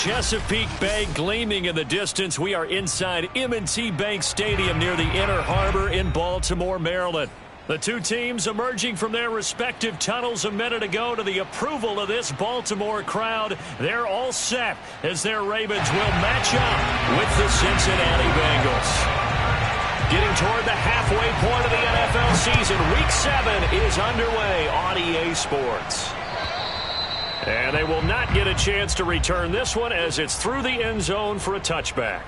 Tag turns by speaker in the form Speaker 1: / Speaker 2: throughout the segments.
Speaker 1: Chesapeake Bay gleaming in the distance. We are inside M&T Bank Stadium near the Inner Harbor in Baltimore, Maryland. The two teams emerging from their respective tunnels a minute ago to the approval of this Baltimore crowd. They're all set as their Ravens will match up with the Cincinnati Bengals. Getting toward the halfway point of the NFL season, Week 7 is underway on EA Sports. And they will not get a chance to return this one as it's through the end zone for a touchback.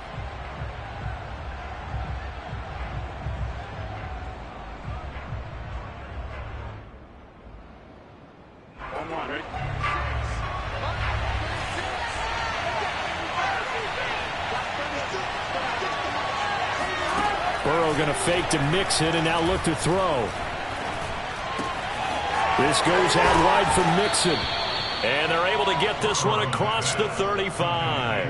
Speaker 1: Burrow going to fake to mix it and now look to throw. This goes out wide for Mixon. And they're able to get this one across the 35.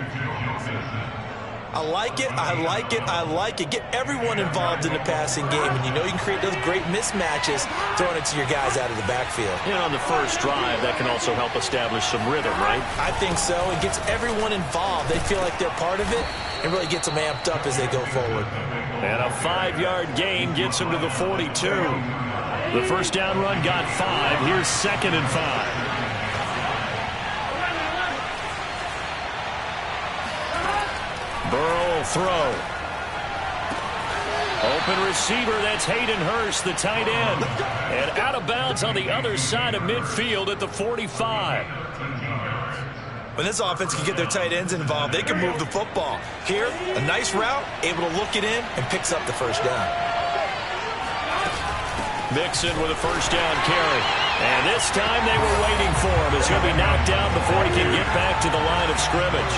Speaker 2: I like it, I like it, I like it. Get everyone involved in the passing game, and you know you can create those great mismatches throwing it to your guys out of the backfield.
Speaker 1: And on the first drive, that can also help establish some rhythm, right?
Speaker 2: I think so. It gets everyone involved. They feel like they're part of it and really gets them amped up as they go forward.
Speaker 1: And a 5-yard gain gets them to the 42. The first down run got 5. Here's 2nd and 5. Burrow will throw. Open receiver, that's Hayden Hurst, the tight end. And out of bounds on the other side of midfield at the 45.
Speaker 2: When this offense can get their tight ends involved, they can move the football. Here, a nice route, able to look it in, and picks up the first down.
Speaker 1: Mixon with a first down carry. And this time they were waiting for him as he'll be knocked down before he can get back to the line of scrimmage.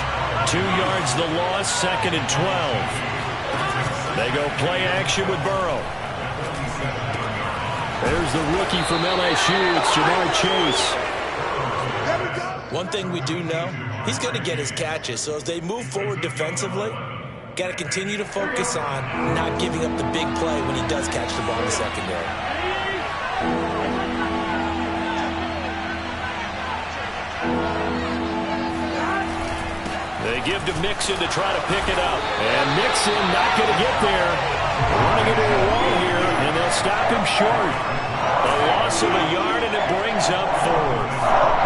Speaker 1: 2 yards the loss, 2nd and 12. They go play action with Burrow. There's the rookie from LSU. It's Jamar Chase.
Speaker 2: One thing we do know, he's going to get his catches. So as they move forward defensively, got to continue to focus on not giving up the big play when he does catch the ball in the secondary.
Speaker 1: They give to Mixon to try to pick it up. And Mixon not going to get there. Running into a wall here, and they'll stop him short. A loss of a yard, and it brings up 4th.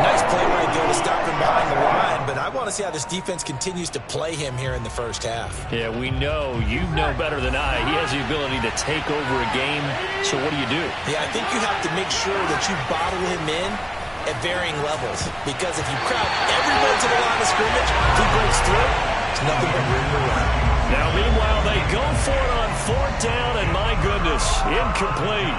Speaker 2: Nice play right there to stop him behind the line, but I want to see how this defense continues to play him here in the first half.
Speaker 1: Yeah, we know. You know better than I. He has the ability to take over a game, so what do you do?
Speaker 2: Yeah, I think you have to make sure that you bottle him in at varying levels, because if you crowd everyone to the line of scrimmage, if he breaks through, it's nothing but room to run.
Speaker 1: Now, meanwhile, they go for it on 4th down, and my goodness, incomplete.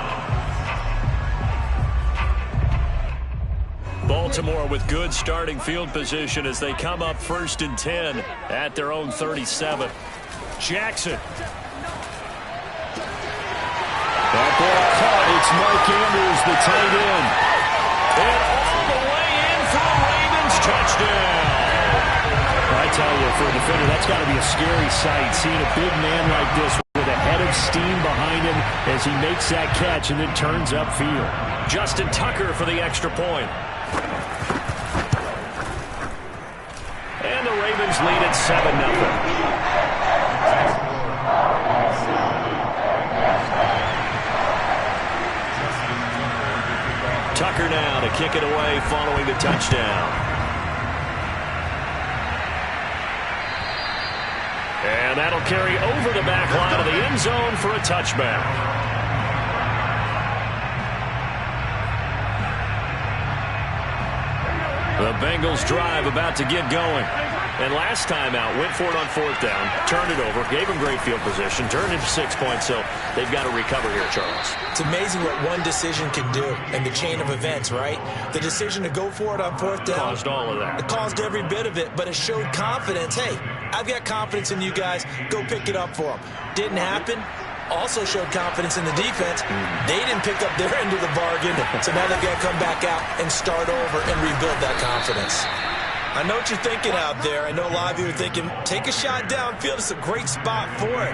Speaker 1: Baltimore with good starting field position as they come up 1st and 10 at their own 37. Jackson. That ball caught. It's Mark Andrews, the tight end. And all the way in for a Ravens touchdown. I tell you, for a defender, that's got to be a scary sight, seeing a big man like this with a head of steam behind him as he makes that catch and then turns upfield. Justin Tucker for the extra point. And the Ravens lead at 7-0. Tucker now to kick it away following the touchdown. And that'll carry over the back line of the end zone for a touchback. The Bengals drive about to get going. And last time out, went for it on 4th down, turned it over, gave them great field position, turned into 6 points, so they've got to recover here, Charles.
Speaker 2: It's amazing what one decision can do in the chain of events, right? The decision to go for it on 4th down.
Speaker 1: Caused all of that.
Speaker 2: It caused every bit of it, but it showed confidence. Hey, I've got confidence in you guys. Go pick it up for them. Didn't happen. Also showed confidence in the defense. They didn't pick up their end of the bargain, so now they've got to come back out and start over and rebuild that confidence. I know what you're thinking out there. I know a lot of you are thinking, take a shot downfield. It's a great spot for it.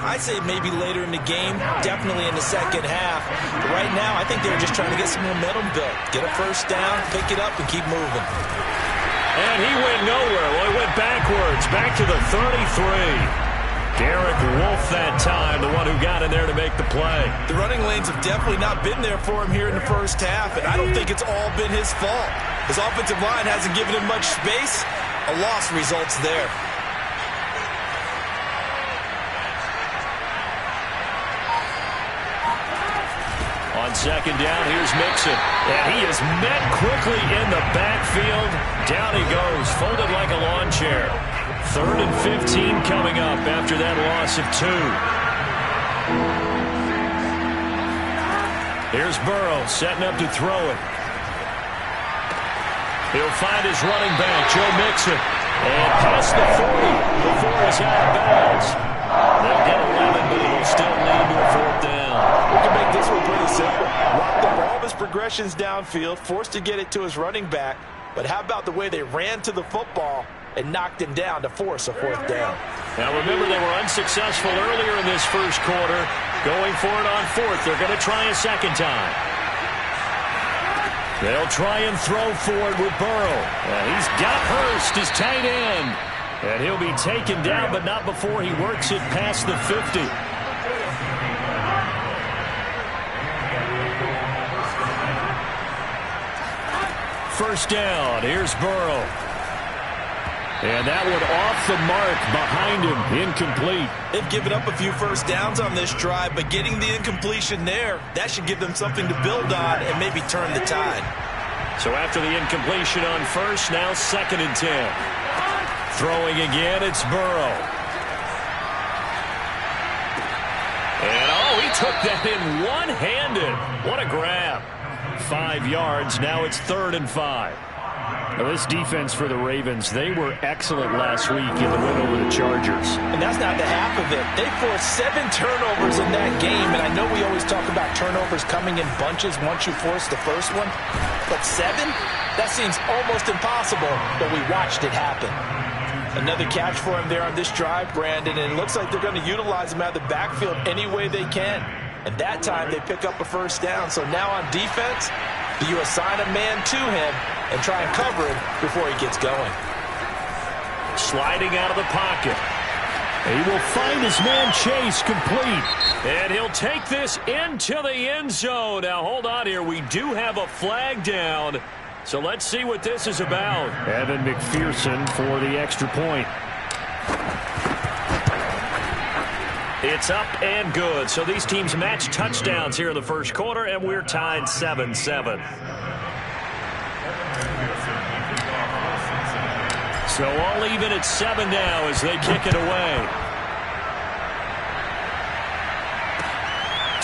Speaker 2: I say maybe later in the game, definitely in the second half. But right now, I think they're just trying to get some momentum built. Get a first down, pick it up, and keep moving.
Speaker 1: And he went nowhere. Well, he went backwards, back to the 33. Derek Wolfe that time, the one who got in there to make the play.
Speaker 2: The running lanes have definitely not been there for him here in the first half, and I don't think it's all been his fault. His offensive line hasn't given him much space. A loss results there.
Speaker 1: On second down, here's Mixon. And he is met quickly in the backfield. Down he goes, folded like a lawn chair. 3rd and 15 coming up after that loss of 2. Here's Burrow setting up to throw it. He'll find his running back, Joe Mixon. And past the 40 before he's out of bounds. They'll get 11, but it'll still lead to a 4th down.
Speaker 2: We can make this one pretty simple. Locked up all of his progressions downfield, forced to get it to his running back. But how about the way they ran to the football and knocked him down to force a 4th down?
Speaker 1: Now remember, they were unsuccessful earlier in this first quarter. Going for it on 4th. They're going to try a second time. They'll try and throw for it with Burrow. He's got Hurst, his tight end. And he'll be taken down, but not before he works it past the 50. First down, here's Burrow. And that one off the mark behind him, incomplete.
Speaker 2: They've given up a few first downs on this drive, but getting the incompletion there, that should give them something to build on and maybe turn the tide.
Speaker 1: So after the incompletion on first, now 2nd and 10. Throwing again, it's Burrow. And he took that in one-handed. What a grab. 5 yards, now it's 3rd and 5. Now this defense for the Ravens, they were excellent last week in the win over the Chargers.
Speaker 2: And that's not the half of it. They forced 7 turnovers in that game, and I know we always talk about turnovers coming in bunches once you force the first one, but 7? That seems almost impossible, but we watched it happen. Another catch for him there on this drive, Brandon, and it looks like they're going to utilize him out of the backfield any way they can. And that time they pick up a first down. So now on defense, do you assign a man to him and try and cover him before he gets going?
Speaker 1: Sliding out of the pocket. He will find his man Chase complete. And he'll take this into the end zone. Now hold on here. We do have a flag down. So let's see what this is about. Evan McPherson for the extra point. It's up and good. So these teams match touchdowns here in the first quarter, and we're tied 7-7. So all even at 7 now as they kick it away.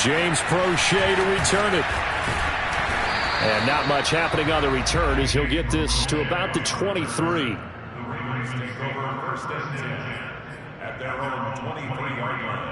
Speaker 1: James Prochet to return it. And not much happening on the return as he'll get this to about the 23.
Speaker 3: At their own 23-yard line.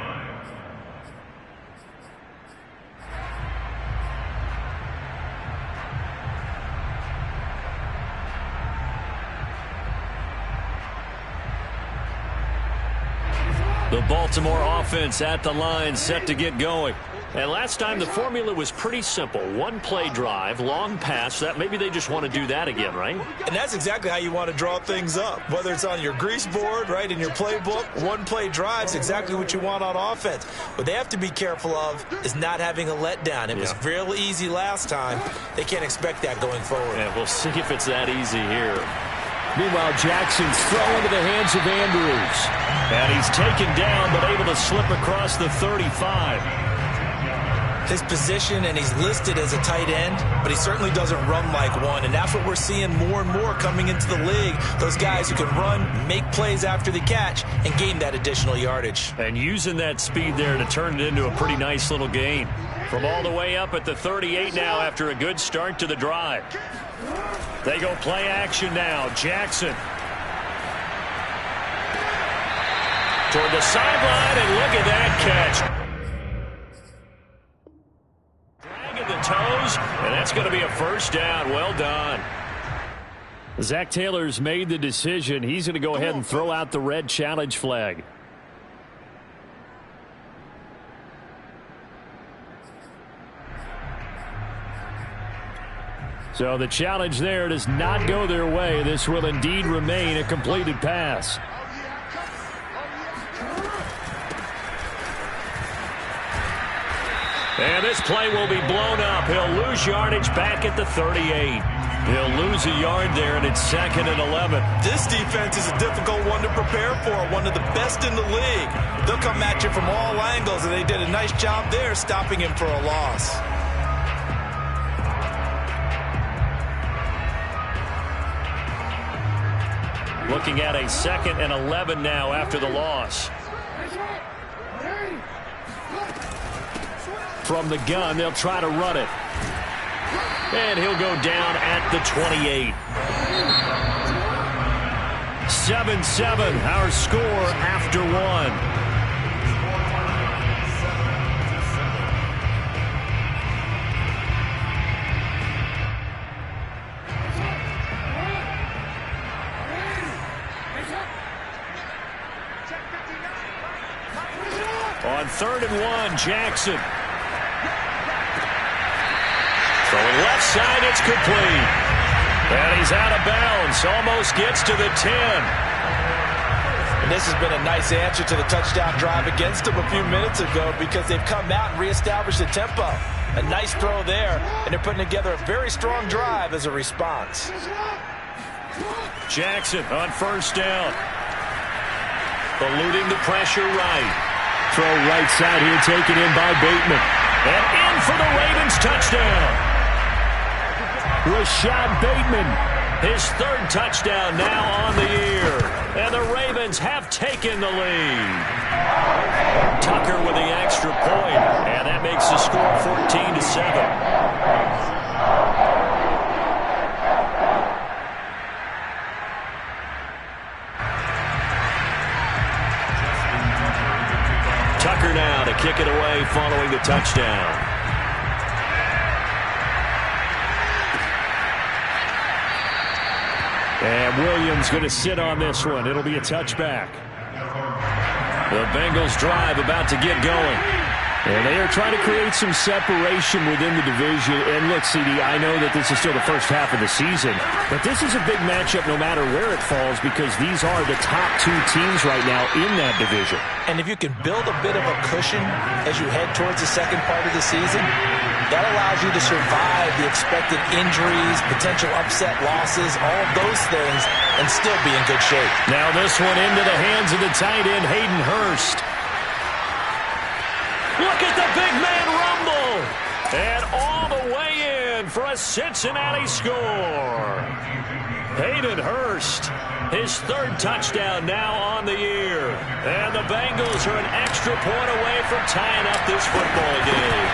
Speaker 1: The Baltimore offense at the line, set to get going. And last time the formula was pretty simple. One play drive, long pass. That maybe they just want to do that again, right?
Speaker 2: And that's exactly how you want to draw things up. Whether it's on your grease board, right, in your playbook, one play drive is exactly what you want on offense. What they have to be careful of is not having a letdown. It was real easy last time. They can't expect that going forward.
Speaker 1: And we'll see if it's that easy here. Meanwhile, Jackson's throw into the hands of Andrews. And he's taken down, but able to slip across the 35.
Speaker 2: His position, and he's listed as a tight end, but he certainly doesn't run like one, and that's what we're seeing more and more coming into the league. Those guys who can run, make plays after the catch, and gain that additional yardage.
Speaker 1: And using that speed there to turn it into a pretty nice little gain. From all the way up at the 38 now after a good start to the drive. They go play action now. Jackson. Toward the sideline, and look at that catch. Dragging the toes, and that's going to be a first down. Well done. Zach Taylor's made the decision. He's going to go ahead and throw out the red challenge flag. So the challenge there does not go their way. This will indeed remain a completed pass. And this play will be blown up. He'll lose yardage back at the 38. He'll lose a yard there, and it's 2nd and 11.
Speaker 2: This defense is a difficult one to prepare for, one of the best in the league. They'll come at you from all angles, and they did a nice job there stopping him for a loss.
Speaker 1: Looking at a 2nd and 11 now after the loss. From the gun, they'll try to run it. And he'll go down at the 28. 7-7, our score after one. On 3rd and 1, Jackson. Throwing left side, it's complete. And he's out of bounds. Almost gets to the 10.
Speaker 2: And this has been a nice answer to the touchdown drive against them a few minutes ago because they've come out and reestablished the tempo. A nice throw there, and they're putting together a very strong drive as a response.
Speaker 1: Jackson on 1st down. Eluding the pressure right. Throw right side here, taken in by Bateman. And in for the Ravens touchdown. Rashad Bateman, his 3rd touchdown now on the year. And the Ravens have taken the lead. Tucker with the extra point, and that makes the score 14-7. Tucker now to kick it away following the touchdown. And Williams going to sit on this one. It'll be a touchback. The Bengals drive about to get going. And they are trying to create some separation within the division. And look, CD, I know that this is still the first half of the season, but this is a big matchup no matter where it falls because these are the top 2 teams right now in that division.
Speaker 2: And if you can build a bit of a cushion as you head towards the second part of the season, that allows you to survive the expected injuries, potential upset losses, all of those things, and still be in good shape.
Speaker 1: Now this one into the hands of the tight end, Hayden Hurst. Look at the big man rumble. And all the way in for a Cincinnati score. Hayden Hurst, his 3rd touchdown now on the year. And the Bengals are an extra point away from tying up this football game.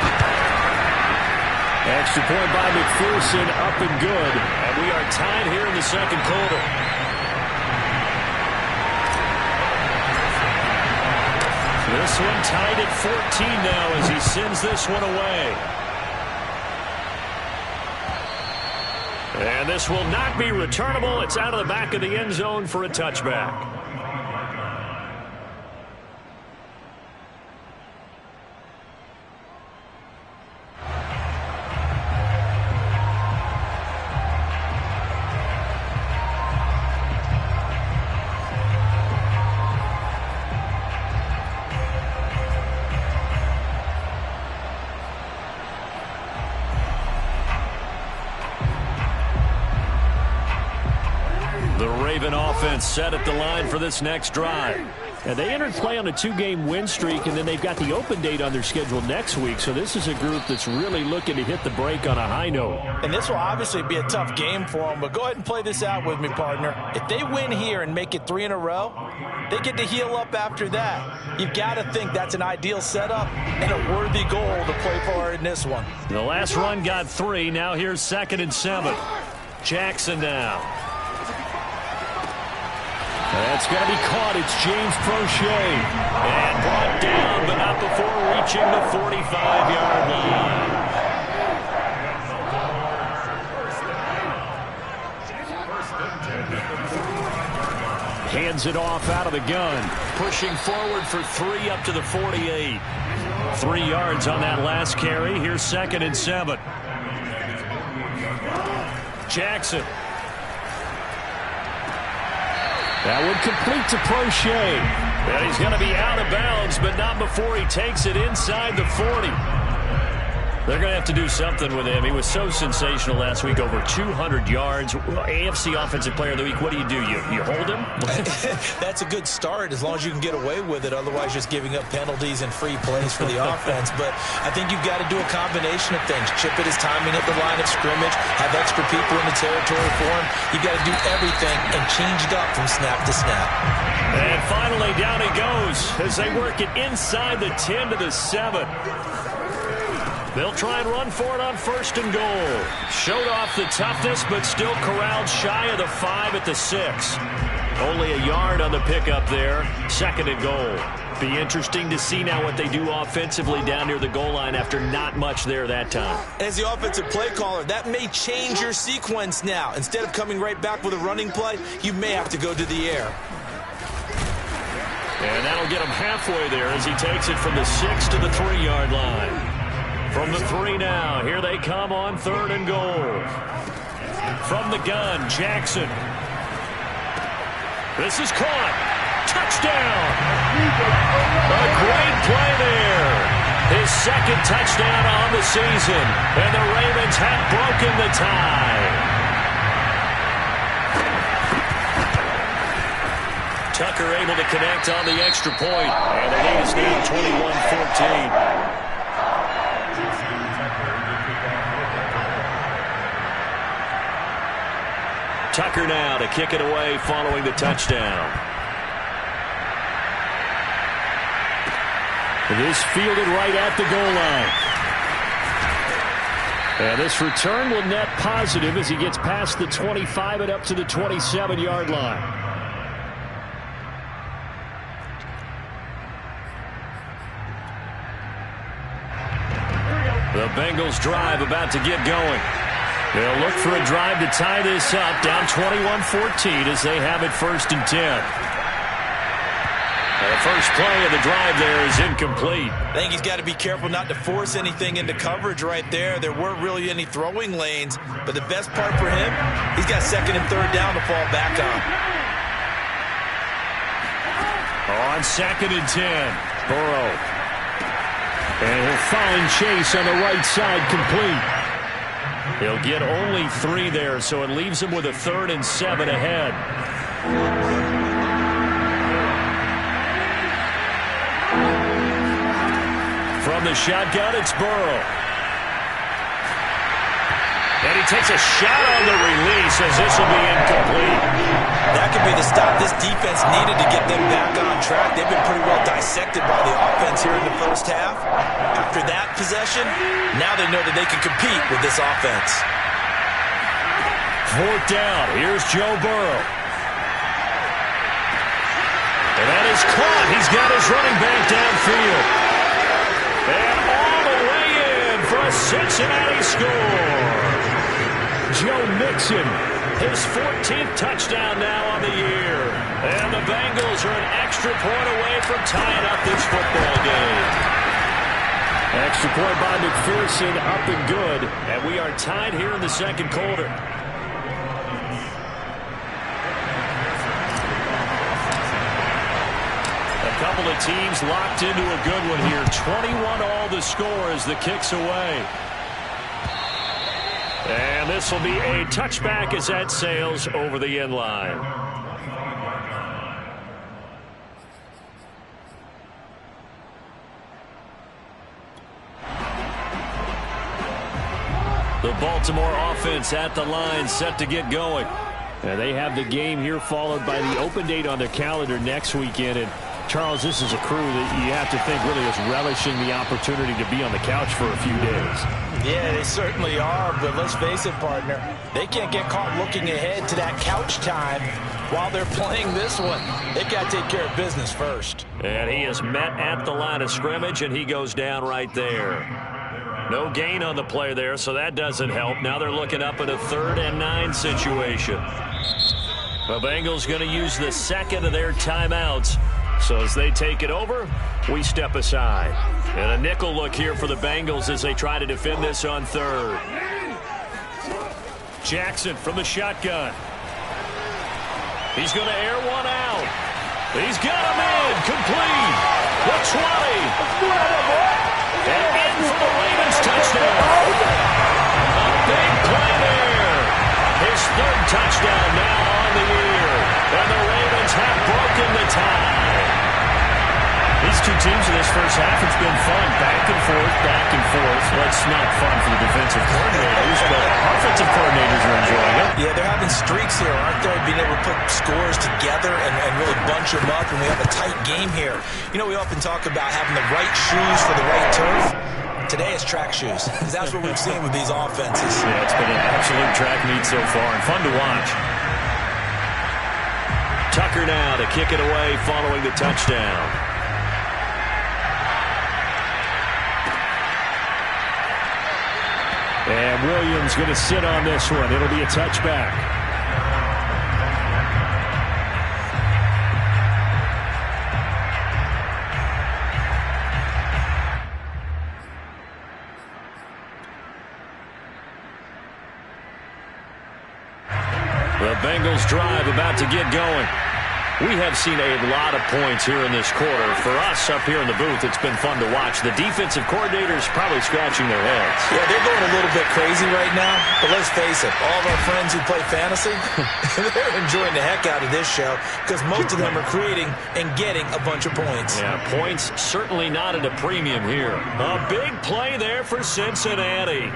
Speaker 1: Extra point by McPherson, up and good. And we are tied here in the 2nd quarter. This one tied at 14 now as he sends this one away. And this will not be returnable. It's out of the back of the end zone for a touchback. Offense set at the line for this next drive. And they entered play on a 2-game win streak, and then they've got the open date on their schedule next week. So this is a group that's really looking to hit the break on a high note.
Speaker 2: And this will obviously be a tough game for them, but go ahead and play this out with me, partner. If they win here and make it 3 in a row, they get to heal up after that. You've got to think that's an ideal setup and a worthy goal to play for in this one.
Speaker 1: The last run got 3. Now here's 2nd and 7. Jackson now. That's going to be caught. It's James Prochet. And brought down, but not before reaching the 45-yard line. Hands it off out of the gun. Pushing forward for 3 up to the 48. 3 yards on that last carry. Here's 2nd and 7. Jackson. That would complete to Prochet. And he's going to be out of bounds, but not before he takes it inside the 40. They're going to have to do something with him. He was so sensational last week, over 200 yards. AFC Offensive Player of the Week, what do? You hold him?
Speaker 2: That's a good start as long as you can get away with it. Otherwise, just giving up penalties and free plays for the offense. But I think you've got to do a combination of things. Chip at his timing at the line of scrimmage, have extra people in the territory for him. You've got to do everything and change it up from snap to snap.
Speaker 1: And finally, down he goes as they work it inside the 10 to the 7. They'll try and run for it on 1st and goal. Showed off the toughness, but still corralled shy of the 5 at the 6. Only a yard on the pickup there. 2nd and goal. Be interesting to see now what they do offensively down near the goal line after not much there that time.
Speaker 2: As the offensive play caller, that may change your sequence now. Instead of coming right back with a running play, you may have to go to the air.
Speaker 1: And that'll get him halfway there as he takes it from the 6 to the 3-yard line. From the 3 now, here they come on 3rd and goal. From the gun, Jackson. This is caught. Touchdown. A great play there. His 2nd touchdown on the season. And the Ravens have broken the tie. Tucker able to connect on the extra point. And the lead is now 21-14. Tucker now to kick it away following the touchdown. This fielded right at the goal line. And this return will net positive as he gets past the 25 and up to the 27-yard line. The Bengals drive about to get going. They'll look for a drive to tie this up, down 21-14 as they have it 1st and 10. The first play of the drive there is incomplete.
Speaker 2: I think he's got to be careful not to force anything into coverage right there. There weren't really any throwing lanes, but the best part for him, he's got 2nd and 3rd down to fall back on.
Speaker 1: On 2nd and 10, Burrow. And he'll find Chase on the right side complete. He'll get only 3 there, so it leaves him with a 3rd and 7 ahead. From the shotgun, it's Burrow. And he takes a shot on the release as this will be incomplete.
Speaker 2: That could be the stop this defense needed to get them back on track. They've been pretty well dissected by the offense here in the first half. After that possession, now they know that they can compete with this offense.
Speaker 1: 4th down. Here's Joe Burrow. And that is caught. He's got his running back downfield. And all the way in for a Cincinnati score. Joe Mixon, his 14th touchdown now on the year. And the Bengals are an extra point away from tying up this football game. Extra point by McPherson, up and good. And we are tied here in the 2nd quarter. A couple of teams locked into a good one here. 21 all the score as the kick's away. And this will be a touchback as that sails over the end line. The Baltimore offense at the line, set to get going. And they have the game here followed by the open date on their calendar next weekend. And Charles, this is a crew that you have to think really is relishing the opportunity to be on the couch for a few days.
Speaker 2: Yeah, they certainly are, but let's face it, partner. They can't get caught looking ahead to that couch time while they're playing this one. They've got to take care of business first.
Speaker 1: And he is met at the line of scrimmage, and he goes down right there. No gain on the play there, so that doesn't help. Now they're looking up at a 3rd and 9 situation. The Bengals going to use the 2nd of their timeouts. So as they take it over, we step aside. And a nickel look here for the Bengals as they try to defend this on 3rd. Jackson from the shotgun. He's going to air one out. He's got him in. Complete. The 20. And in for the Ravens touchdown. A big play there. His third touchdown now on the year. And the Ravens have broken the tie. These two teams in this first half, it's been fun. Back and forth, back and forth. Well, it's not fun for the defensive coordinators, but offensive coordinators are enjoying it.
Speaker 2: Yeah, they're having streaks here, aren't they? Being able to put scores together and really bunch them up, and we have a tight game here. You know, we often talk about having the right shoes for the right turf. Today it's track shoes, because that's what we've seen with these offenses.
Speaker 1: Yeah, it's been an absolute track meet so far, and fun to watch. Tucker now to kick it away following the touchdown. And Williams going to sit on this one. It'll be a touchback. The Bengals drive about to get going. We have seen a lot of points here in this quarter. For us up here in the booth, it's been fun to watch. The defensive coordinators probably scratching their heads.
Speaker 2: Yeah, they're going a little bit crazy right now. But let's face it, all of our friends who play fantasy, they're enjoying the heck out of this show because most of them are creating and getting a bunch of points.
Speaker 1: Yeah, points certainly not at a premium here. A big play there for Cincinnati.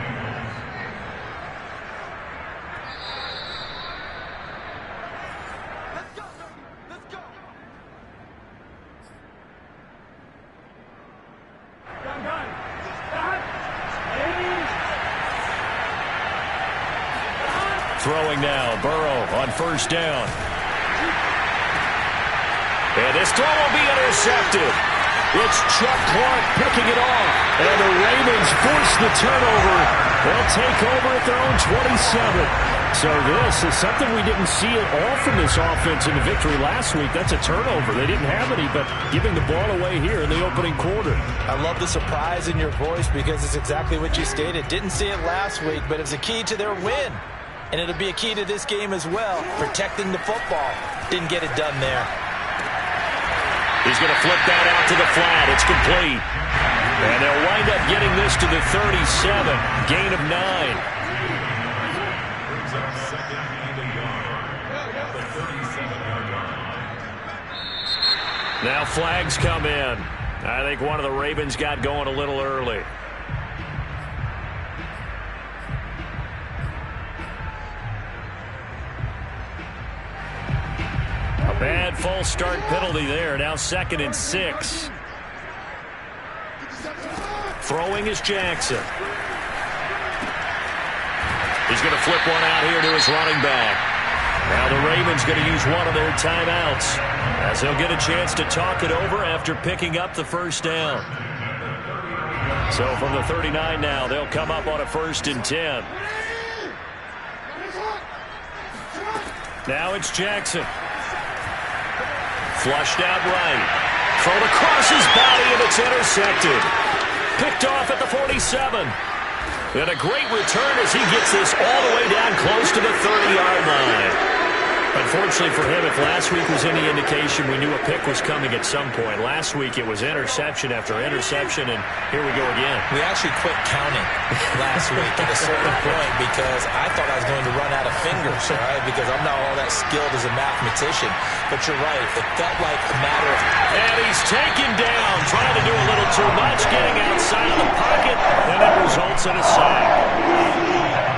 Speaker 1: Throwing now, Burrow on first down. And this throw will be intercepted. It's Chuck Clark picking it off. And the Ravens force the turnover. They'll take over at their own 27. So this is something we didn't see at all from this offense in the victory last week. That's a turnover. They didn't have any, but giving the ball away here in the opening quarter.
Speaker 2: I love the surprise in your voice because it's exactly what you stated. Didn't see it last week, but it's a key to their win. And it'll be a key to this game as well, protecting the football. Didn't get it done there.
Speaker 1: He's going to flip that out to the flat. It's complete. And they'll wind up getting this to the 37. Gain of 9.
Speaker 3: Brings up second and a yard at the 37-yard line.
Speaker 1: Now flags come in. I think one of the Ravens got going a little early. Bad false start penalty there. Now 2nd and 6. Throwing is Jackson. He's going to flip one out here to his running back. Now the Ravens going to use one of their timeouts as they'll get a chance to talk it over after picking up the first down. So from the 39 now, they'll come up on a 1st and 10. Now it's Jackson. Flushed out right. Thrown across his body, and it's intercepted. Picked off at the 47. And a great return as he gets this all the way down close to the 30-yard line. Unfortunately for him, if last week was any indication, we knew a pick was coming at some point. Last week it was interception after interception, and here we go again.
Speaker 2: We actually quit counting last week at a certain point because I thought I was going to run out of fingers, right? Because I'm not all that skilled as a mathematician. But you're right, it felt like a matter of...
Speaker 1: And he's taken down, trying to do a little too much, getting outside of the pocket, and it results in a sack.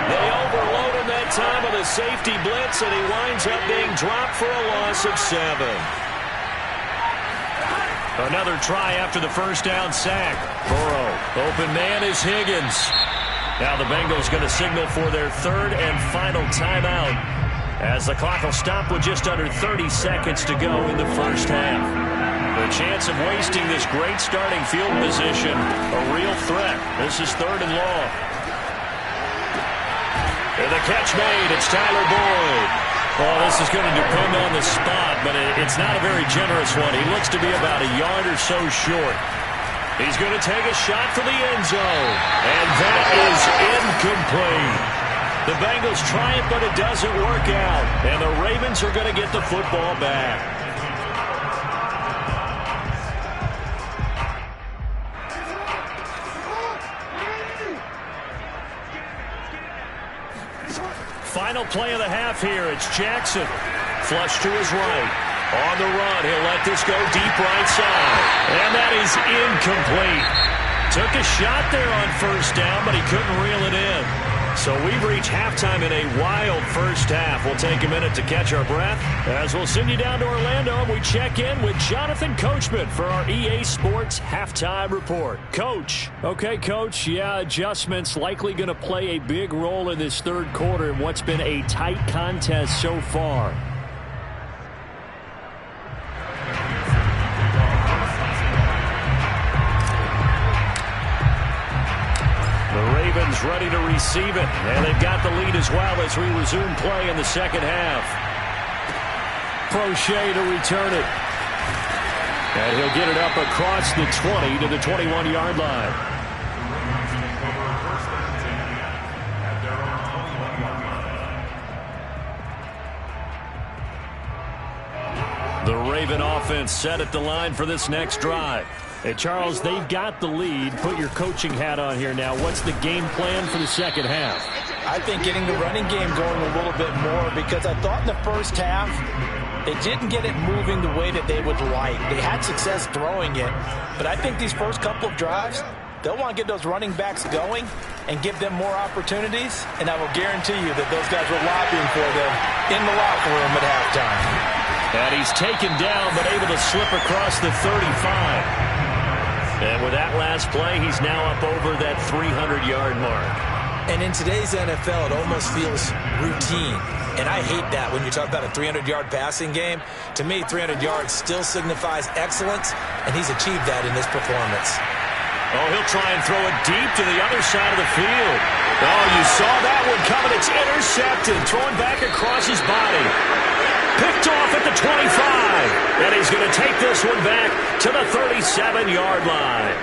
Speaker 1: They overload him that time with a safety blitz, and he winds up being dropped for a loss of 7. Another try after the first down sack. Burrow, open man is Higgins. Now the Bengals going to signal for their 3rd and final timeout as the clock will stop with just under 30 seconds to go in the first half. The chance of wasting this great starting field position, a real threat. This is 3rd and long. And the catch made, it's Tyler Boyd. Well, this is going to depend on the spot, but it's not a very generous one. He looks to be about a yard or so short. He's going to take a shot for the end zone, and that is incomplete. The Bengals try it, but it doesn't work out. And the Ravens are going to get the football back. Final play of the half here. It's Jackson. Flush to his right. On the run, he'll let this go deep right side. And that is incomplete. Took a shot there on first down, but he couldn't reel it in. So we've reached halftime in a wild first half. We'll take a minute to catch our breath as we'll send you down to Orlando and we check in with Jonathan Coachman for our EA Sports Halftime Report. Coach. Okay, Coach. Yeah, adjustments likely going to play a big role in this third quarter in what's been a tight contest so far. Ready to receive it, and they've got the lead as well as we resume play in the second half. Prochet to return it, and he'll get it up across the 20 to the 21-yard line. The Raven offense set at the line for this next drive. Hey, Charles, they've got the lead. Put your coaching hat on here now. What's the game plan for the second half?
Speaker 2: I think getting the running game going a little bit more, because I thought in the first half they didn't get it moving the way that they would like. They had success throwing it, but I think these first couple of drives, they'll want to get those running backs going and give them more opportunities, and I will guarantee you that those guys were lobbying for them in the locker room at halftime.
Speaker 1: And he's taken down, but able to slip across the 35. And with that last play, he's now up over that 300-yard mark.
Speaker 2: And in today's NFL, it almost feels routine. And I hate that when you talk about a 300-yard passing game. To me, 300 yards still signifies excellence, and he's achieved that in this performance.
Speaker 1: Oh, he'll try and throw it deep to the other side of the field. Oh, you saw that one coming. It's intercepted, thrown back across his body. Picked off at the 25, and he's going to take this one back to the 37-yard line.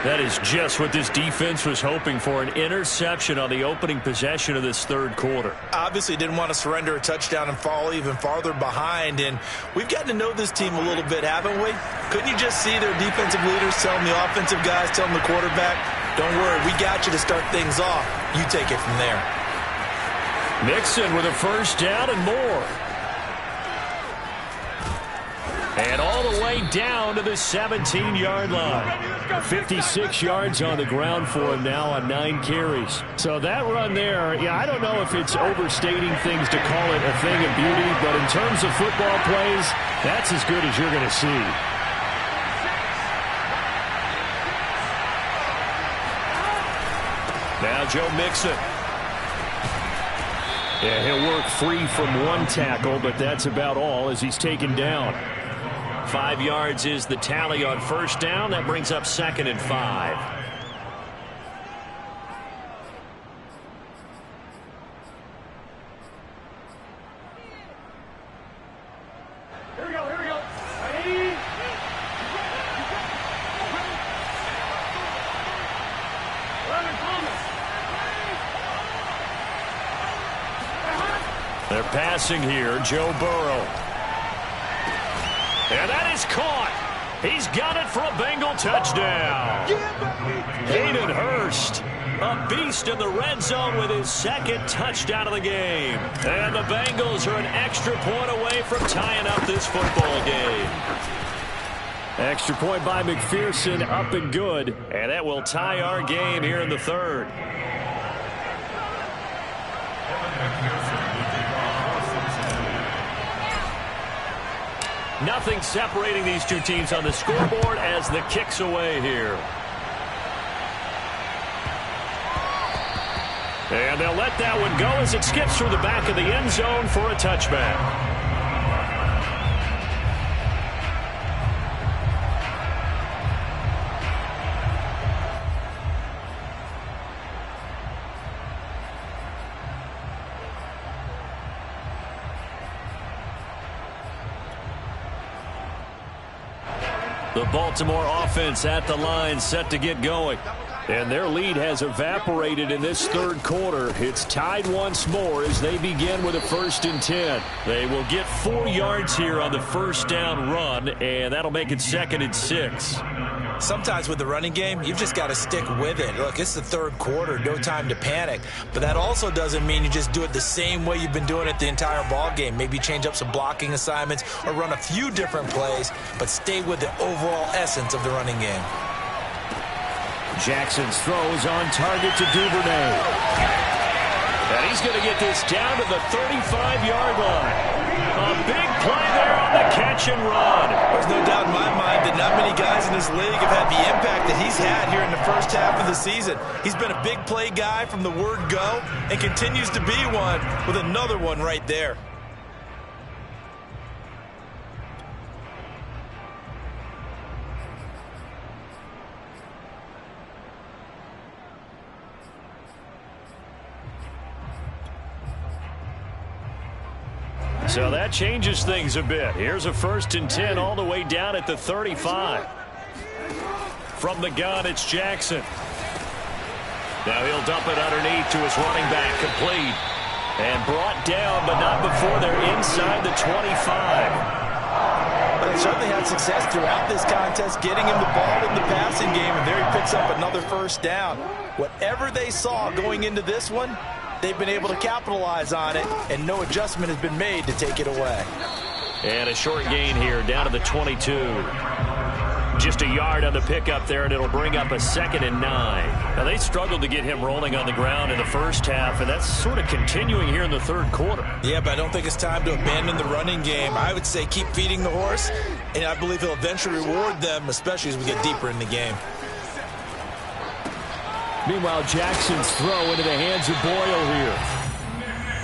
Speaker 1: That is just what this defense was hoping for, an interception on the opening possession of this third quarter.
Speaker 2: Obviously didn't want to surrender a touchdown and fall even farther behind, and we've gotten to know this team a little bit, haven't we? Couldn't you just see their defensive leaders telling the offensive guys, telling the quarterback, don't worry, we got you to start things off. You take it from there.
Speaker 1: Mixon with a first down and more. And all the way down to the 17-yard line. 56 yards on the ground for him now on 9 carries. So that run there, yeah, I don't know if it's overstating things to call it a thing of beauty, but in terms of football plays, that's as good as you're going to see. Now Joe Mixon. Yeah, he'll work free from one tackle, but that's about all as he's taken down. 5 yards is the tally on first down. That brings up 2nd and 5.
Speaker 3: Here we go.
Speaker 1: They're passing here, Joe Burrow. And that is caught. He's got it for a Bengal touchdown. Hayden Hurst, a beast in the red zone with his 2nd touchdown of the game. And the Bengals are an extra point away from tying up this football game. Extra point by McPherson, up and good. And that will tie our game here in the third. Nothing separating these two teams on the scoreboard as the kick's away here. And they'll let that one go as it skips through the back of the end zone for a touchback. The Baltimore offense at the line, set to get going. And their lead has evaporated in this third quarter. It's tied once more as they begin with a 1st and 10. They will get 4 yards here on the first down run, and that'll make it 2nd and 6.
Speaker 2: Sometimes with the running game, you've just got to stick with it. Look, it's the third quarter, no time to panic. But that also doesn't mean you just do it the same way you've been doing it the entire ball game. Maybe change up some blocking assignments or run a few different plays, but stay with the overall essence of the running game.
Speaker 1: Jackson's throws on target to Duvernay. And he's going to get this down to the 35-yard line. A big play there on the catch and run.
Speaker 2: There's no doubt in my mind that not many guys in this league have had the impact that he's had here in the first half of the season. He's been a big play guy from the word go and continues to be one with another one right there.
Speaker 1: So that changes things a bit. Here's a 1st and 10 all the way down at the 35. From the gun, it's Jackson. Now he'll dump it underneath to his running back, complete. And brought down, but not before they're inside the 25.
Speaker 2: But they certainly had success throughout this contest, getting him the ball in the passing game, and there he picks up another 1st down. Whatever they saw going into this one, they've been able to capitalize on it, and no adjustment has been made to take it away.
Speaker 1: And a short gain here, down to the 22. Just a yard on the pickup there, and it'll bring up a 2nd and 9. Now, they struggled to get him rolling on the ground in the first half, and that's sort of continuing here in the third quarter.
Speaker 2: Yeah, but I don't think it's time to abandon the running game. I would say keep feeding the horse, and I believe he'll eventually reward them, especially as we get deeper in the game.
Speaker 1: Meanwhile, Jackson's throw into the hands of Boyle here.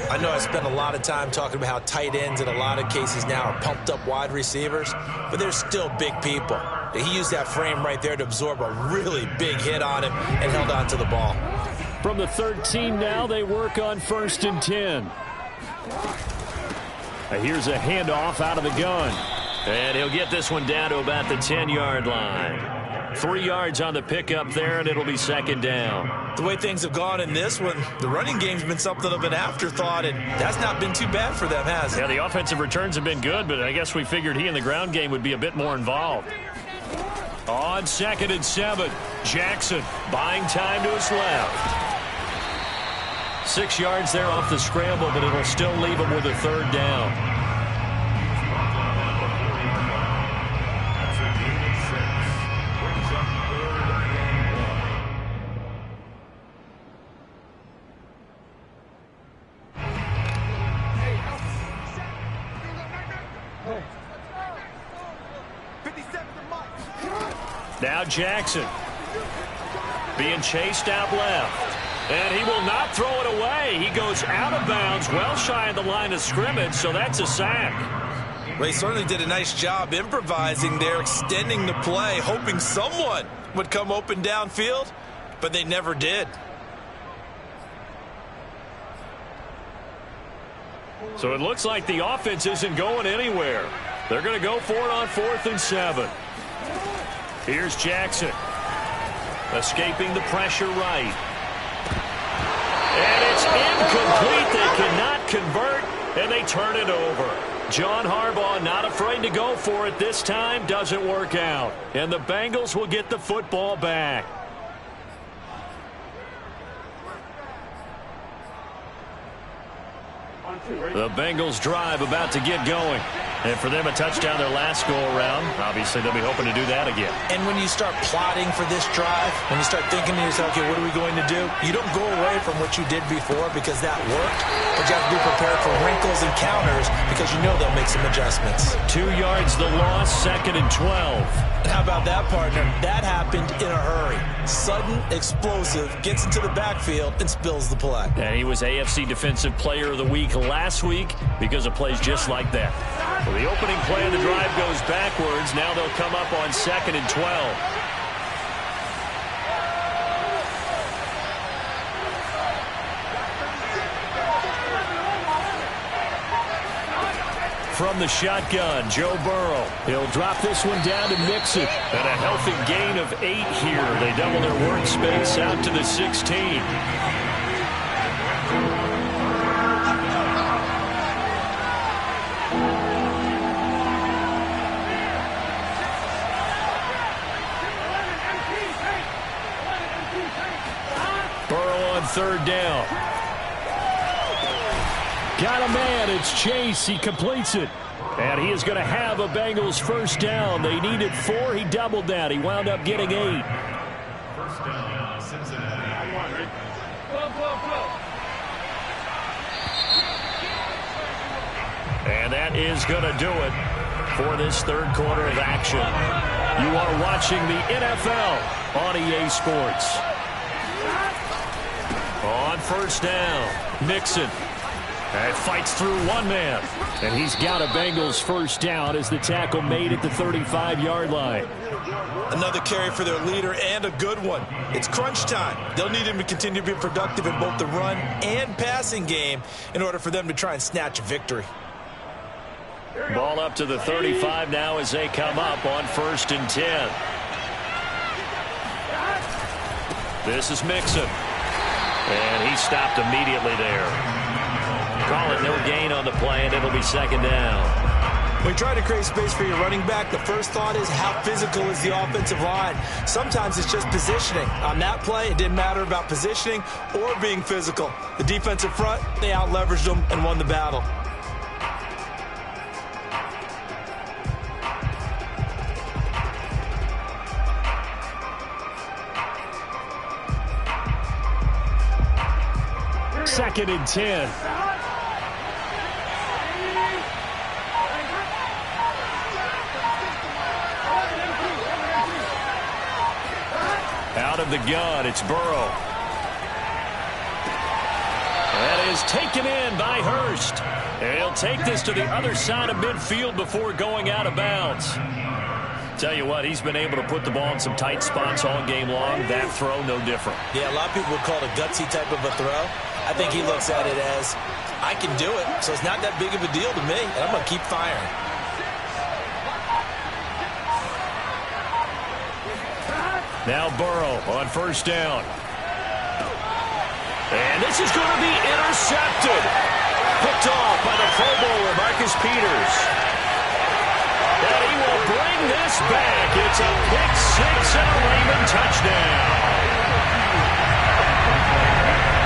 Speaker 2: I know I spent a lot of time talking about how tight ends in a lot of cases now are pumped up wide receivers, but they're still big people. He used that frame right there to absorb a really big hit on him and held on to the ball.
Speaker 1: From the 13 now, they work on 1st and 10. Here's a handoff out of the gun. And he'll get this one down to about the 10-yard line. 3 yards on the pickup there, and it'll be 2nd down.
Speaker 2: The way things have gone in this one, the running game's been something of an afterthought, and that's not been too bad for them, has it?
Speaker 1: Yeah, the offensive returns have been good, but I guess we figured he in the ground game would be a bit more involved. On 2nd and 7, Jackson buying time to his left. 6 yards there off the scramble, but it'll still leave him with a 3rd down. Now Jackson being chased out left. And he will not throw it away. He goes out of bounds, well shy of the line of scrimmage, so that's a sack.
Speaker 2: Well, he certainly did a nice job improvising there, extending the play, hoping someone would come open downfield, but they never did.
Speaker 1: So it looks like the offense isn't going anywhere. They're going to go for it on 4th and 7. Here's Jackson. Escaping the pressure right. And it's incomplete. They cannot convert, and they turn it over. John Harbaugh not afraid to go for it this time. Doesn't work out. And the Bengals will get the football back. The Bengals drive about to get going. And for them, a touchdown their last go-around. Obviously, they'll be hoping to do that again.
Speaker 2: And when you start plotting for this drive, when you start thinking to yourself, okay, what are we going to do? You don't go away from what you did before because that worked. But you have to be prepared for wrinkles and counters because you know they'll make some adjustments.
Speaker 1: 2 yards the loss, 2nd and 12.
Speaker 2: And how about that, partner? That happened in a hurry. Sudden, explosive, gets into the backfield and spills the play.
Speaker 1: And he was AFC Defensive Player of the Week last week because of plays just like that. Well, the opening play of the drive goes backwards. Now they'll come up on 2nd and 12. from the shotgun, Joe Burrow.
Speaker 4: He'll drop this one down to Mixon.
Speaker 1: And a healthy gain of 8 here. They double their workspace out to the 16. Burrow on third down.
Speaker 4: Got a man. It's Chase. He completes it.
Speaker 1: And he is going to have a Bengals first down. They needed 4. He doubled that. He wound up getting 8.
Speaker 3: First down, Cincinnati.
Speaker 1: And that is going to do it for this third quarter of action. You are watching the NFL on EA Sports. On first down, Mixon. And fights through one man.
Speaker 4: And he's got a Bengals first down as the tackle made at the 35-yard line.
Speaker 2: Another carry for their leader and a good one. It's crunch time. They'll need him to continue to be productive in both the run and passing game in order for them to try and snatch a victory.
Speaker 1: Ball up to the 35 now as they come up on 1st and 10. This is Mixon. And he stopped immediately there. Call it no gain on the play, and it'll be second down.
Speaker 2: When you try to create space for your running back, the first thought is how physical is the offensive line. Sometimes it's just positioning. On that play, it didn't matter about positioning or being physical. The defensive front, they out-leveraged them and won the battle.
Speaker 4: Second and 10.
Speaker 1: Out of the gun, it's Burrow. That is taken in by Hurst. And he'll take this to the other side of midfield before going out of bounds. Tell you what, he's been able to put the ball in some tight spots all game long. That throw, no different.
Speaker 2: Yeah, a lot of people would call it a gutsy type of a throw. I think he looks at it as, I can do it, so it's not that big of a deal to me, and I'm going to keep firing.
Speaker 1: Now Burrow on first down. And this is going to be intercepted. Picked off by the Pro Bowler, Marcus Peters. And he will bring this back. It's a pick six and a Raven touchdown.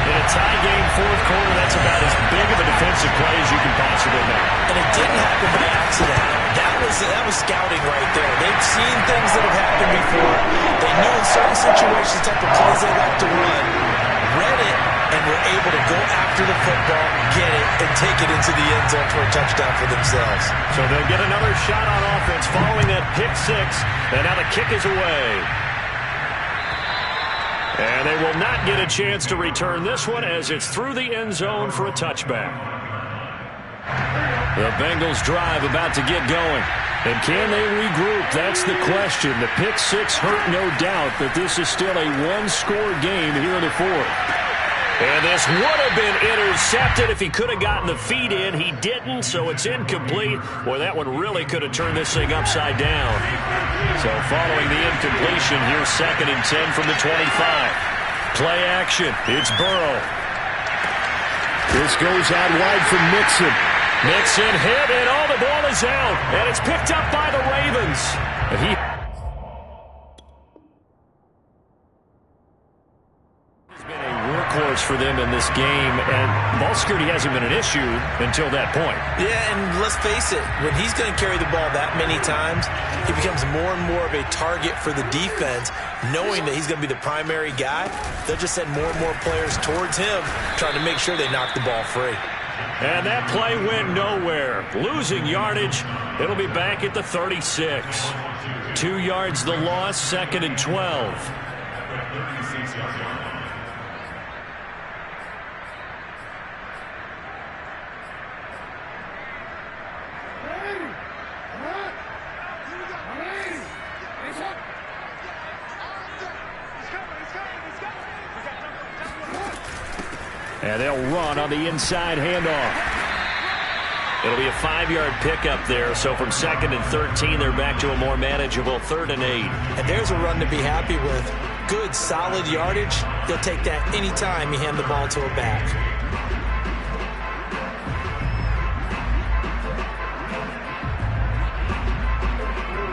Speaker 1: In a tie game fourth quarter, that's about as big of a defensive play as you can possibly make.
Speaker 2: And it didn't happen by accident. That was scouting right there. They've seen things that have happened before. They knew in certain situations the type of plays they like to run, read it, and were able to go after the football, get it, and take it into the end zone for a touchdown for themselves.
Speaker 1: So they'll get another shot on offense following that pick six, and now the kick is away. And they will not get a chance to return this one as it's through the end zone for a touchback. The Bengals drive about to get going. And can they regroup? That's the question. The pick six hurt, no doubt, but this is still a one-score game here in the fourth. And this would have been intercepted if he could have gotten the feet in. He didn't, so it's incomplete. Boy, that one really could have turned this thing upside down. So following the incompletion, here's 2nd and 10 from the 25. Play action. It's Burrow.
Speaker 4: This goes out wide from Mixon.
Speaker 1: Mixon hit, and all the ball is out. And it's picked up by the Ravens. He's been a workhorse for them in this game, and ball security hasn't been an issue until that point.
Speaker 2: Yeah, and let's face it, when he's going to carry the ball that many times, he becomes more and more of a target for the defense, knowing that he's going to be the primary guy. They'll just send more and more players towards him, trying to make sure they knock the ball free.
Speaker 1: And that play went nowhere. Losing yardage. It'll be back at the 36. 2 yards the loss, 2nd and 12. And they'll run on the inside handoff. It'll be a 5-yard pickup there. So from 2nd and 13, they're back to a more manageable 3rd and 8.
Speaker 2: And there's a run to be happy with. Good, solid yardage. You'll take that anytime you hand the ball to a back.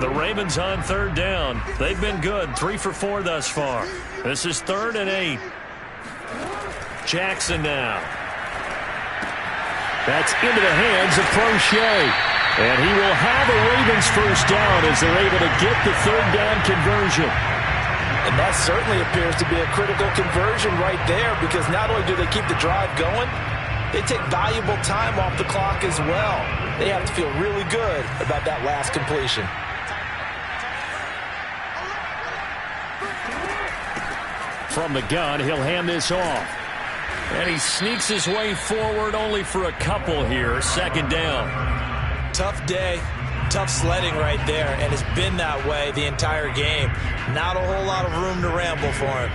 Speaker 1: The Ravens on 3rd down. They've been good. 3 for 4 thus far. This is 3rd and 8. Jackson now. That's into the hands of Prochet. And he will have a Ravens first down as they're able to get the 3rd down conversion.
Speaker 2: And that certainly appears to be a critical conversion right there, because not only do they keep the drive going, they take valuable time off the clock as well. They have to feel really good about that last completion.
Speaker 1: From the gun, he'll hand this off. And he sneaks his way forward only for a couple here. 2nd down.
Speaker 2: Tough day, tough sledding right there, and it's been that way the entire game. Not a whole lot of room to ramble for him.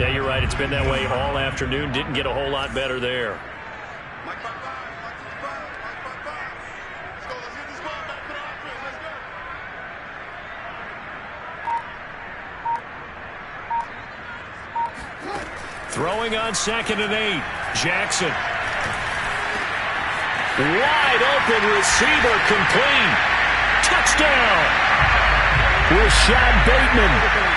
Speaker 1: Yeah, you're right. It's been that way all afternoon. Didn't get a whole lot better there. Throwing on 2nd and 8. Jackson. Wide open receiver complete. Touchdown. Rashad Bateman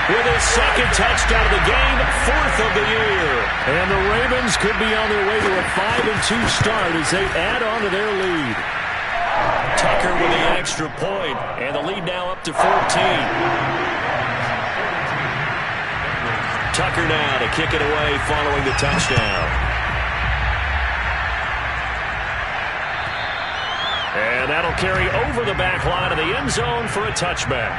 Speaker 1: with his 2nd touchdown of the game, 4th of the year. And the Ravens could be on their way to a 5-2 start as they add on to their lead. Tucker with the extra point, and the lead now up to 14. Tucker now to kick it away following the touchdown. And that'll carry over the back line of the end zone for a touchback.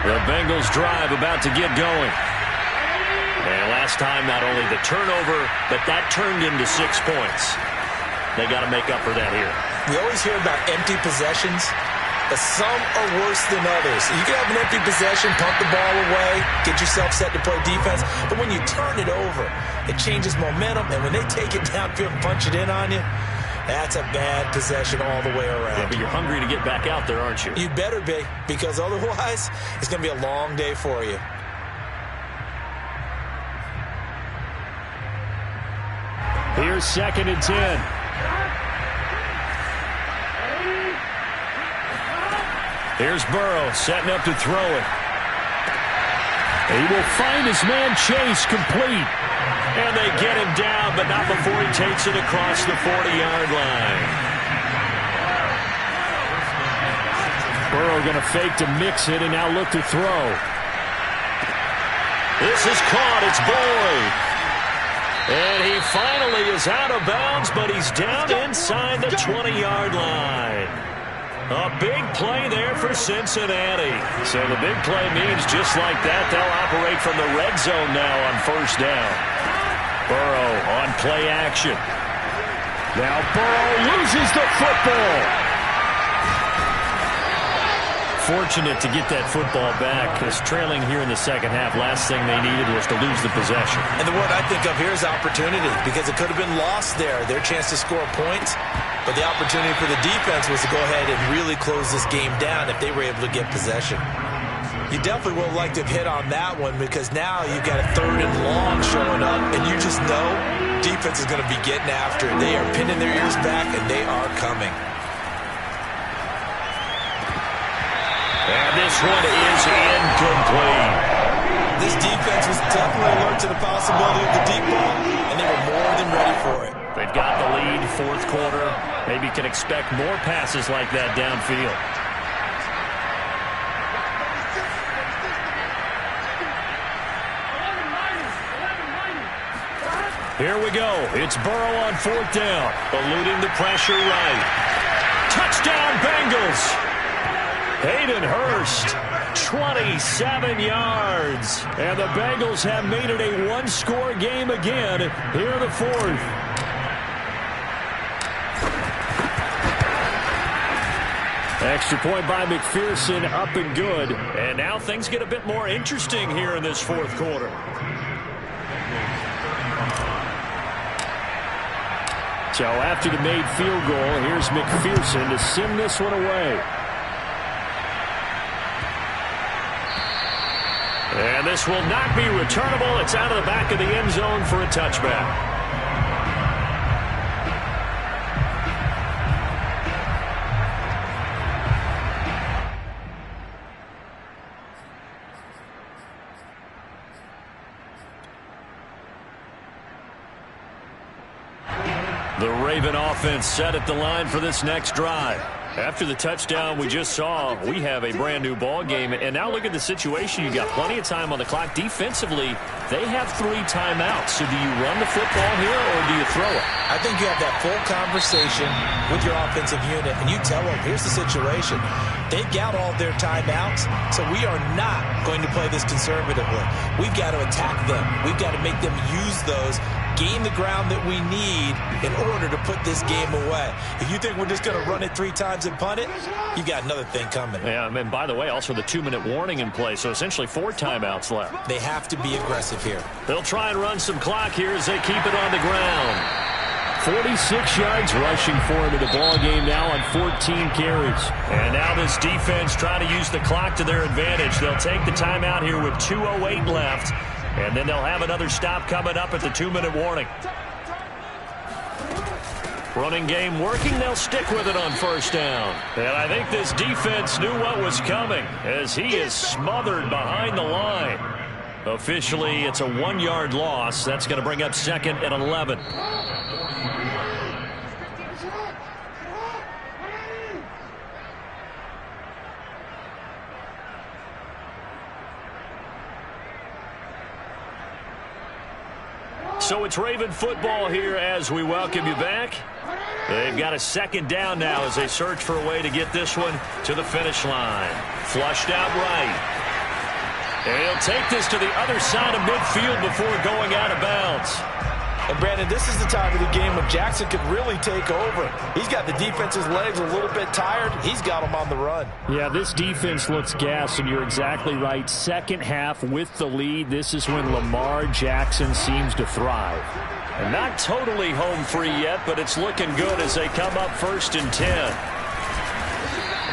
Speaker 1: The Bengals drive about to get going. And last time, not only the turnover, but that turned into 6 points. They got to make up for that here.
Speaker 2: We always hear about empty possessions, but some are worse than others. You can have an empty possession, pump the ball away, get yourself set to play defense, but when you turn it over, it changes momentum, and when they take it downfield and punch it in on you, that's a bad possession all the way around.
Speaker 1: Yeah, but you're hungry to get back out there, aren't you?
Speaker 2: You better be, because otherwise, it's going to be a long day for you.
Speaker 1: Here's 2nd and 10. Here's Burrow setting up to throw it. He will find his man Chase complete. And they get him down, but not before he takes it across the 40-yard line. Burrow going to fake to mix it and now look to throw. This is caught. It's Boyd. And he finally is out of bounds, but he's down inside the 20-yard line. A big play there for Cincinnati. So the big play means just like that, they'll operate from the red zone now on 1st down. Burrow on play action. Now Burrow loses the football. Fortunate to get that football back, because trailing here in the 2nd half, last thing they needed was to lose the possession.
Speaker 2: And the word I think of here is opportunity, because it could have been lost there, their chance to score points. But the opportunity for the defense was to go ahead and really close this game down if they were able to get possession. You definitely would have liked to have hit on that one, because now you've got a 3rd and long showing up, and you just know defense is going to be getting after it. They are pinning their ears back, and they are coming.
Speaker 1: And this one is incomplete.
Speaker 2: This defense was definitely alert to the possibility of the deep ball, and they were more than ready for it.
Speaker 1: They've got the lead, 4th quarter. Maybe can expect more passes like that downfield. Here we go. It's Burrow on 4th down. Eluding the pressure right. Touchdown, Bengals. Hayden Hurst, 27 yards. And the Bengals have made it a one-score game again here in the 4th. Extra point by McPherson, up and good. And now things get a bit more interesting here in this 4th quarter.
Speaker 4: So after the made field goal, here's McPherson to send this one away.
Speaker 1: And this will not be returnable. It's out of the back of the end zone for a touchback. The Raven offense set at the line for this next drive. After the touchdown we just saw, we have a brand-new ball game. And now look at the situation. You've got plenty of time on the clock. Defensively, they have 3 timeouts. So do you run the football here or do you throw it?
Speaker 2: I think you have that full conversation with your offensive unit, and you tell them, here's the situation. They've got all their timeouts, so we are not going to play this conservatively. We've got to attack them. We've got to make them use those, gain the ground that we need in order to put this game away. If you think we're just going to run it 3 times and punt it, you got another thing coming.
Speaker 1: Yeah, and by the way, also the 2-minute warning in play, so essentially 4 timeouts left.
Speaker 2: They have to be aggressive here.
Speaker 1: They'll try and run some clock here as they keep it on the ground. 46 yards rushing for him in the ball game now on 14 carries. And now this defense trying to use the clock to their advantage. They'll take the timeout here with 2:08 left. And then they'll have another stop coming up at the 2-minute warning. Running game working. They'll stick with it on first down. And I think this defense knew what was coming as he is smothered behind the line. Officially, it's a 1-yard loss. That's going to bring up 2nd and 11. So it's Raven football here as we welcome you back. They've got a 2nd down now as they search for a way to get this one to the finish line. Flushed out right. And he'll take this to the other side of midfield before going out of bounds.
Speaker 2: And Brandon, this is the time of the game when Jackson could really take over. He's got the defense's legs a little bit tired. He's got them on the run.
Speaker 4: Yeah, this defense looks gassed, and you're exactly right. Second half with the lead, this is when Lamar Jackson seems to thrive.
Speaker 1: And not totally home free yet, but it's looking good as they come up 1st and 10.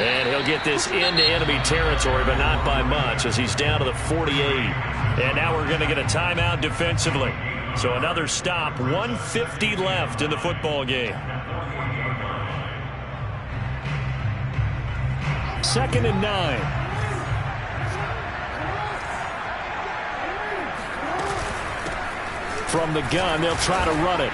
Speaker 1: And he'll get this into enemy territory, but not by much as he's down to the 48. And now we're going to get a timeout defensively. So another stop, 1:50 left in the football game.
Speaker 4: 2nd and 9. From the gun, they'll try to run it.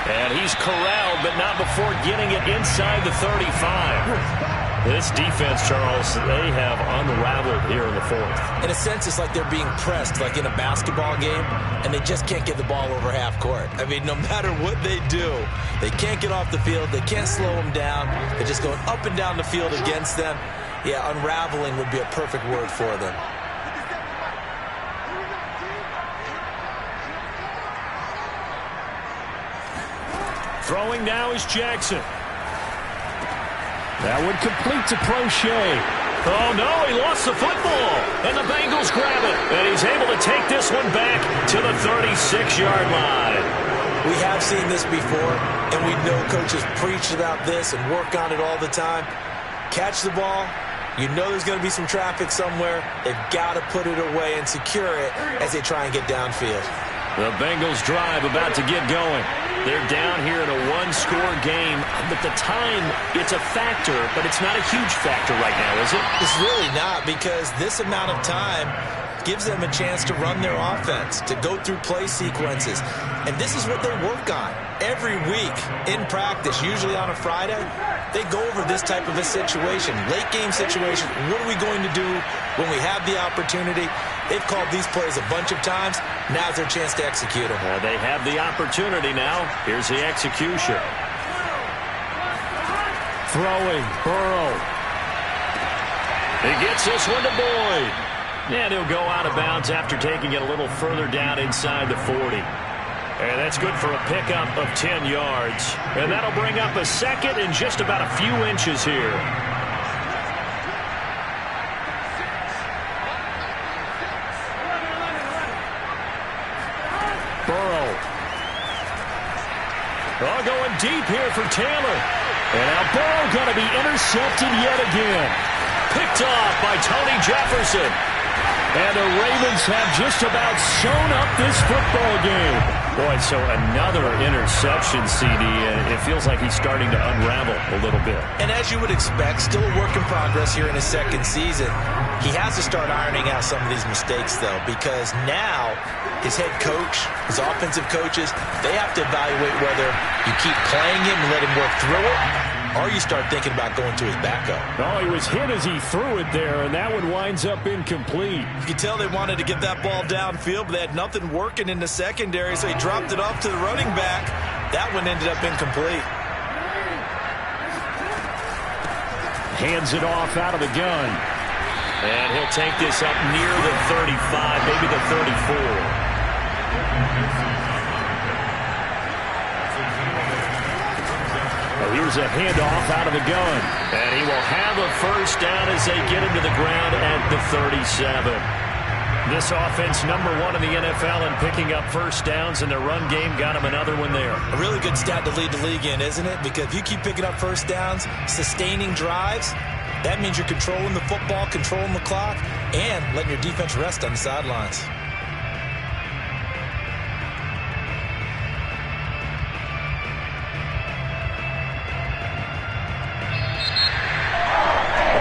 Speaker 1: And he's corralled, but not before getting it inside the 35. This defense, Charles, they have unraveled here in the 4th.
Speaker 2: In a sense, it's like they're being pressed, like in a basketball game, and they just can't get the ball over half court. I mean, no matter what they do, they can't get off the field. They can't slow them down. They're just going up and down the field against them. Yeah, unraveling would be a perfect word for them.
Speaker 1: Throwing now is Jackson.
Speaker 4: That one complete to Prochet.
Speaker 1: Oh, no, he lost the football. And the Bengals grab it. And he's able to take this one back to the 36-yard line.
Speaker 2: We have seen this before, and we know coaches preach about this and work on it all the time. Catch the ball. You know there's going to be some traffic somewhere. They've got to put it away and secure it as they try and get downfield.
Speaker 1: The Bengals drive about to get going. They're down here in a 1-score game. But the time, it's a factor, but it's not a huge factor right now, is it?
Speaker 2: It's really not, because this amount of time gives them a chance to run their offense, to go through play sequences. And this is what they work on every week in practice, usually on a Friday. They go over this type of a situation, late game situation. What are we going to do when we have the opportunity? They've called these plays a bunch of times. Now's their chance to execute them.
Speaker 1: They have the opportunity now. Here's the execution.
Speaker 4: Throwing, Burrow.
Speaker 1: He gets this one to Boyd. And he'll go out of bounds after taking it a little further down inside the 40. And that's good for a pickup of 10 yards. And that'll bring up a 2nd and just about a few inches here. Oh, going deep here for Taylor. And now Burrow going to be intercepted yet again. Picked off by Tony Jefferson. And the Ravens have just about sewn up this football game. Boy, so another interception, CD. It feels like he's starting to unravel a little bit.
Speaker 2: And as you would expect, still a work in progress here in his second season. He has to start ironing out some of these mistakes, though, because now his head coach, his offensive coaches, they have to evaluate whether you keep playing him and let him work through it, or you start thinking about going to his backup.
Speaker 4: Oh, he was hit as he threw it there, and that one winds up incomplete.
Speaker 2: You could tell they wanted to get that ball downfield, but they had nothing working in the secondary, so he dropped it off to the running back. That one ended up incomplete.
Speaker 4: Hands it off out of the gun.
Speaker 1: And he'll take this up near the 35, maybe the 34.
Speaker 4: Here's a handoff out of the gun.
Speaker 1: And he will have a first down as they get him to the ground at the 37. This offense, #1 in the NFL in picking up first downs, and their run game got him another one there.
Speaker 2: A really good stat to lead the league in, isn't it? Because if you keep picking up first downs, sustaining drives, that means you're controlling the football, controlling the clock, and letting your defense rest on the sidelines.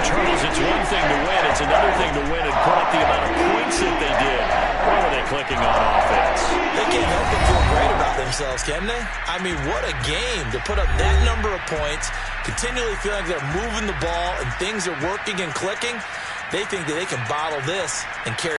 Speaker 1: Charles, it's one thing to win. It's another thing to win and put up the amount of points that they did. Where were they clicking on offense?
Speaker 2: They can't help but feel great about themselves, can they? I mean, what a game to put up that number of points, continually feel like they're moving the ball and things are working and clicking. They think that they can bottle this and carry